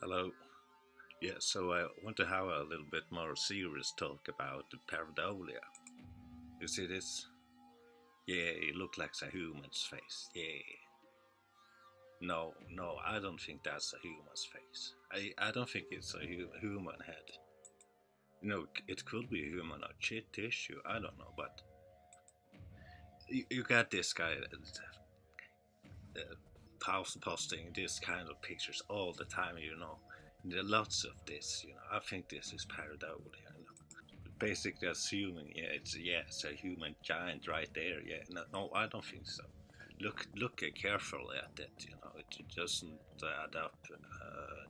Hello. Yeah, so I want to have a little bit more serious talk about the Pareidolia. You see this? Yeah, it looks like a human's face. Yeah. No, I don't think that's a human's face. I don't think it's a human head. It could be human or tissue. I don't know, but you got this guy posting this kind of pictures all the time. There are lots of this. I think this is Pareidolia. Basically assuming it's a human giant right there. Yeah, no, I don't think so. Look carefully at it. It doesn't add up.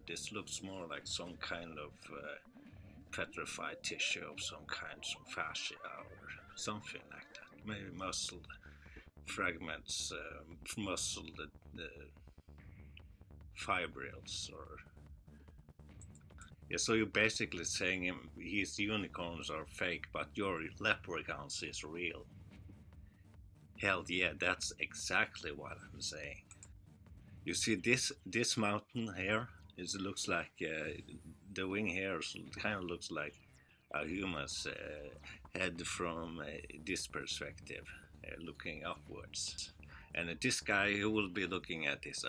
This looks more like some kind of petrified tissue of some kind, some fascia or something like that. Maybe muscle fragments, muscle fibrils, or yeah. So you're basically saying his unicorns are fake, but your leprechauns is real. Hell yeah, that's exactly what I'm saying. You see this mountain here, it looks like the wing here kind of looks like a human's head from this perspective, looking upwards. And this guy who will be looking at this,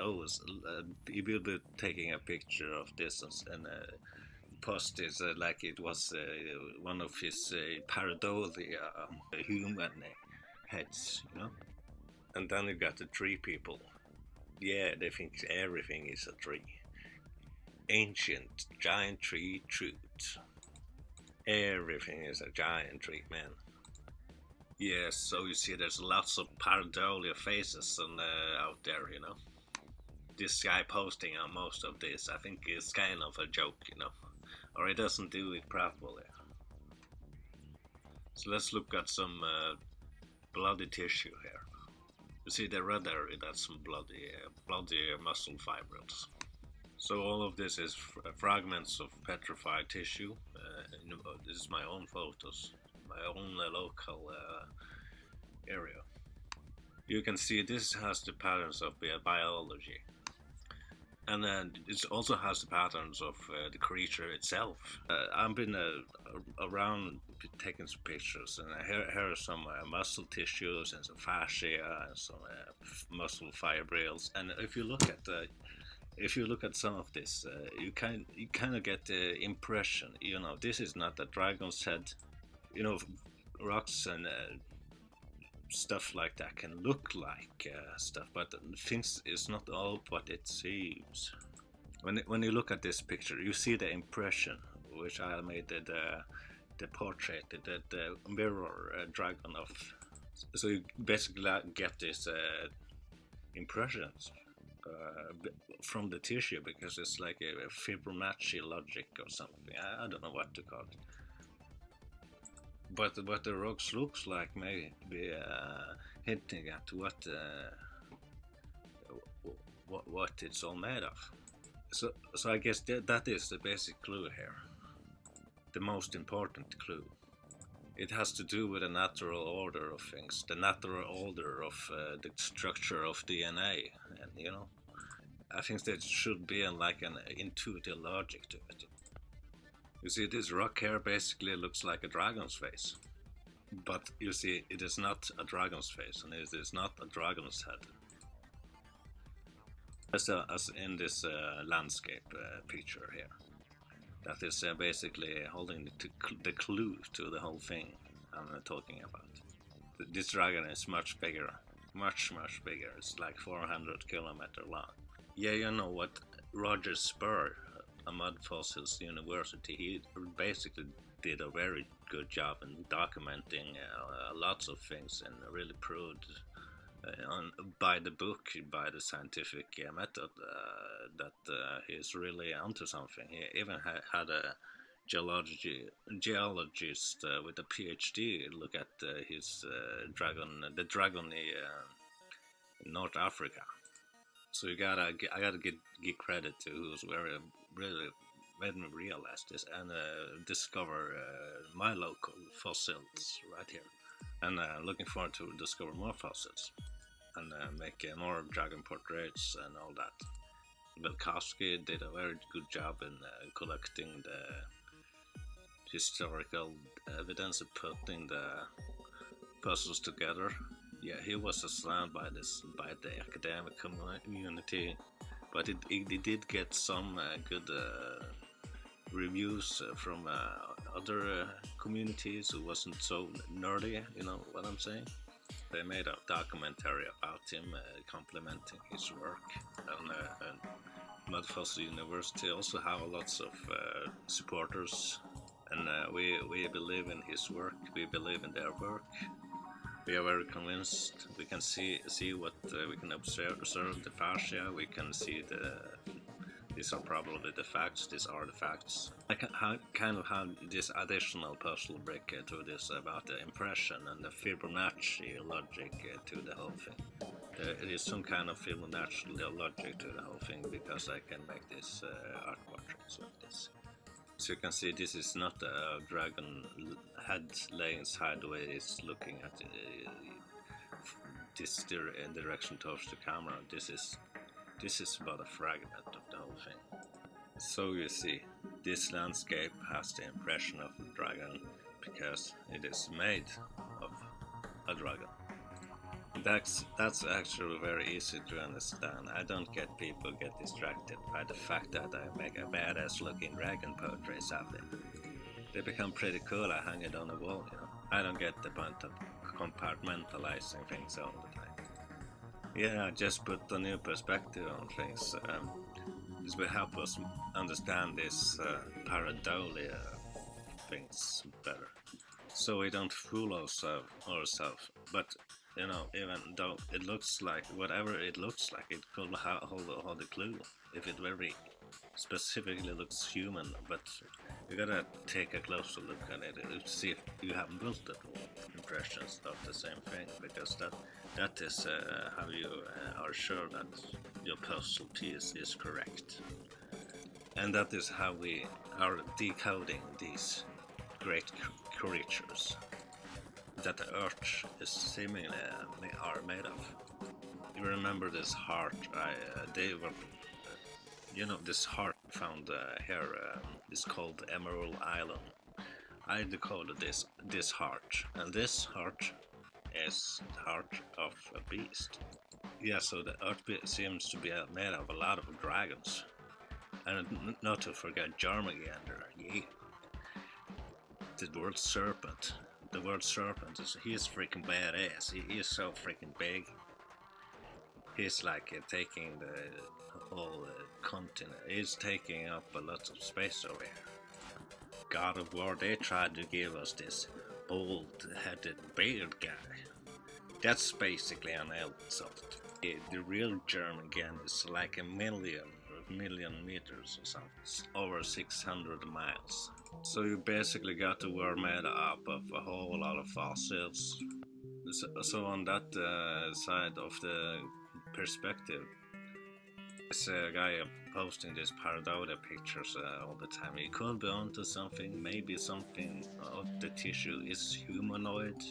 he will be taking a picture of this and post this like it was one of his Pareidolia human heads. And then you got the tree people. Yeah, they think everything is a tree. Ancient giant tree truth. Everything is a giant tree, man. Yes, so you see, there's lots of Pareidolia faces out there. This guy posting on most of this, I think, is kind of a joke. Or he doesn't do it properly. So let's look at some bloody tissue here. You see the red area, that's some bloody muscle fibrils. So all of this is fragments of petrified tissue. This is my own photos, my own local area. You can see this has the patterns of biology, and then it also has the patterns of the creature itself. I've been around taking some pictures, and here are some muscle tissues and some fascia and some muscle fibrils. And if you look at some of this, you kind of get the impression, this is not a dragon's head. Rocks and stuff like that can look like stuff, but things is not all what it seems. When you look at this picture, you see the impression, which I made the portrait, the mirror dragon of. So you basically get this impressions from the tissue, because it's like a Fibonacci logic or something. I don't know what to call it. But the rocks looks like maybe hinting at what it's all made of. So I guess that is the basic clue here, the most important clue. It has to do with the natural order of things, the natural order of the structure of DNA, and I think there should be like an intuitive logic to it. You see, this rock here basically looks like a dragon's face. But you see, it is not a dragon's face, and it is not a dragon's head. As in this landscape picture here. That is basically holding the clue to the whole thing I'm talking about. This dragon is much bigger. Much bigger. It's like 400 kilometers long. Yeah, you know what? Roger Spur, a Mud Fossils University, he basically did a very good job in documenting lots of things, and really proved by the book, by the scientific method, that he's really onto something. He even had a geologist with a PhD look at his the dragon in North Africa. So I gotta give credit to who's really made me realize this and discover my local fossils right here. And looking forward to discover more fossils and make more dragon portraits and all that. Belkowski did a very good job in collecting the historical evidence and putting the puzzles together. Yeah, he was slammed by the academic community, but it did get some good reviews from other communities who wasn't so nerdy. You know what I'm saying? They made a documentary about him, complimenting his work, and Mudfossil University also have lots of supporters, and we believe in his work. We believe in their work. We are very convinced. We can see what we can observe the fascia. We can see these are probably the facts. These are the facts. I kind of have this additional puzzle brick to this about the impression and the Fibonacci logic to the whole thing. There is some kind of Fibonacci logic to the whole thing because I can make this art portraits like this. So you can see this is not a dragon head laying sideways looking at this in direction towards the camera. This is about a fragment of the whole thing. So you see, this landscape has the impression of a dragon because it is made of a dragon. That's actually very easy to understand. I don't get people get distracted by the fact that I make a badass looking dragon portraits of it. They become pretty cool. I hang it on the wall, you know. I don't get the point of compartmentalizing things all the time. Yeah, just put a new perspective on things. This will help us understand this Pareidolia things better. So we don't fool ourselves. But you know, even though it looks like whatever it looks like, it could hold a clue if it very specifically looks human. But you gotta take a closer look at it to see if you have multiple impressions of the same thing, because that is how you are sure that your puzzle piece is correct, and that is how we are decoding these great creatures that the earth is seemingly are made of. You remember this heart? They were, this heart found here is called Emerald Island. I decoded this heart, and this heart is the heart of a beast. Yeah, so the earth seems to be made of a lot of dragons, and not to forget Jarmagander. Yeah, the word serpent. The word serpent he's freaking badass. He is so freaking big. He's like taking the whole continent. He's taking up a lot of space over here. God of War, they tried to give us this bald-headed beard guy. That's basically an insult. The real German is like a million meters or something, over 600 miles. So you basically got the world made up of a whole lot of fossils. So on that side of the perspective, this guy posting these Pareidolia pictures all the time. He could be onto something. Maybe something of the tissue is humanoid,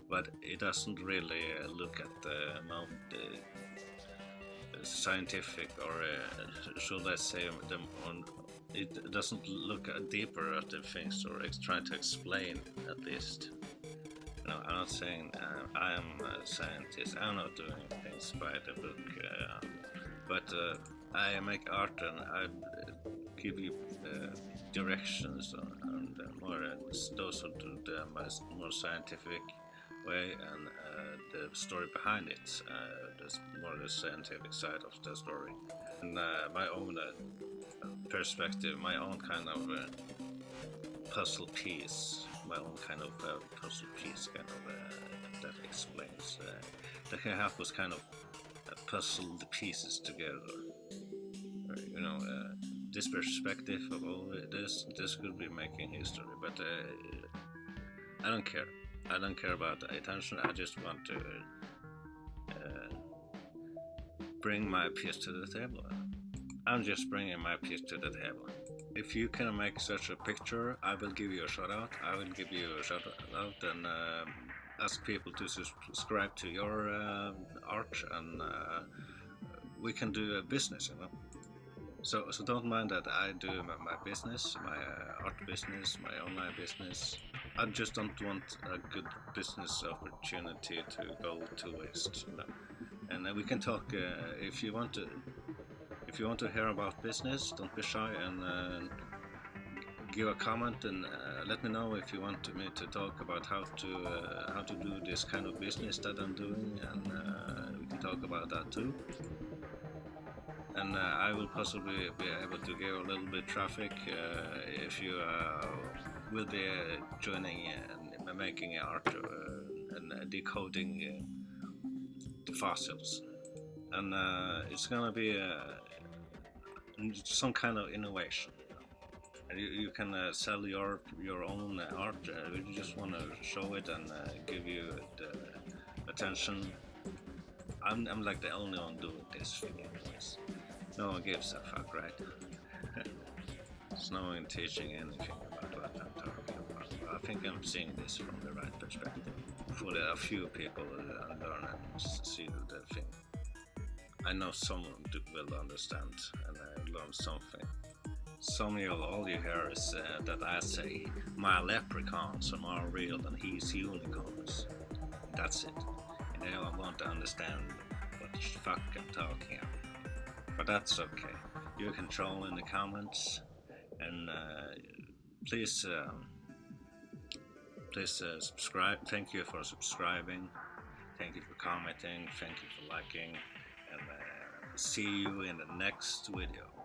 but it doesn't really look at the scientific, or should I say it doesn't look deeper at the things, or try to explain at least. You know, I'm not saying I am a scientist. I'm not doing things by the book, but I make art and I give you directions and more those who do the more scientific way, and the story behind it, more the scientific side of the story, and my own perspective, my own kind of puzzle piece, that explains, that can help us kind of puzzle the pieces together. You know, this perspective of all this could be making history, but I don't care. I don't care about the attention. I just want to bring my piece to the table. I'm just bringing my piece to the table. If you can make such a picture, I will give you a shout out. I will give you a shout out and ask people to subscribe to your art, and we can do a business, you know. So don't mind that I do my business, my art business, my online business. I just don't want a good business opportunity to go to waste, you know. And we can talk if you want to. If you want to hear about business, don't be shy and give a comment and let me know if you want me to talk about how to do this kind of business that I'm doing, and we can talk about that too. And I will possibly be able to give a little bit traffic if you will be joining and making art and decoding the fossils. And it's gonna be some kind of innovation. And you can sell your own art. You just want to show it and give you the attention. I'm like the only one doing this thing anyways. No one gives a fuck, right? There's no one teaching anything about what I'm talking about. I think I'm seeing this from the right perspective. For a few people learn and see the thing. I know someone will understand and learn something. Some of all you hear is that I say my leprechauns are more real than his unicorns. That's it. And they don't want to understand what the fuck I'm talking about. But that's okay. You can troll in the comments, and please, subscribe. Thank you for subscribing. Thank you for commenting. Thank you for liking. And see you in the next video.